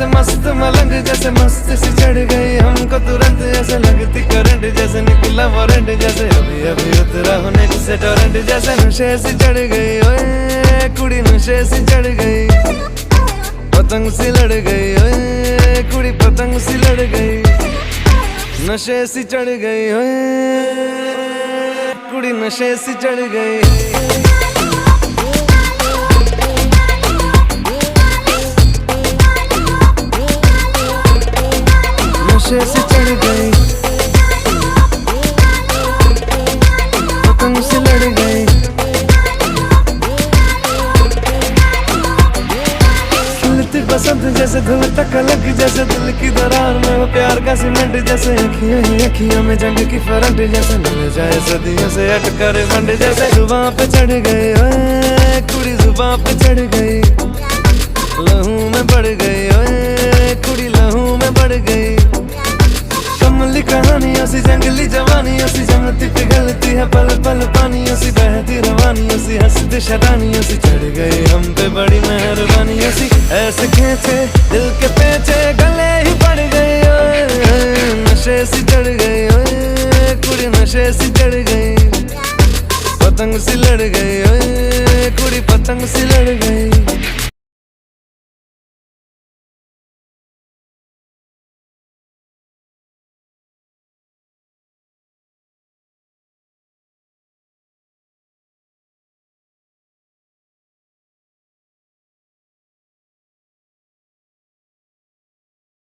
जैसे मस्त मलंग जैसे मस्त सी चढ़ गई हमको तुरंत, ऐसे लगती करंट जैसे निकला वारंट, जैसे अभी अभी उतरा होने से टोरेंट, जैसे नशे सी चढ़ गई ओए कुड़ी नशे सी चढ़ गई, पतंग सी लड़ गई ओए कुड़ी पतंग सी लड़ गई, नशे सी चढ़ गई ओए कुड़ी नशे सी चढ़ गई। नशे से चढ़ गई, पतंग से लड़ गई, खिलती बसंत जैसे धुल तक अलग, जैसे दिल की दरार में वो प्यार का सीमेंट, जैसे अखियां ही अखियां में जंग की फरंट, जैसे मिल जाए सदियों से अटकर बंड, जैसे जुबां पे चढ़ गई ओए कुड़ी जुबां पे चढ़ गई, लहू में बढ़ गई ओए कुड़ी लहू में बढ़ गई, कमली कहानियों सी जंगली जवानियों सी जमती पिघलती है पल पल पानियों सी, बहती रवानियों सी हंसती शरानियों सी, चढ़ गई हम पे बड़ी मेहरबानियों सी, ऐसे खींचे दिल के पेचे गले ही पड़ गई ओए नशे सी चढ़ गई ओए कुड़ी नशे सी चढ़ गई, पतंग सी लड़ गई ओए कुड़ी पतंग सी लड़ गई।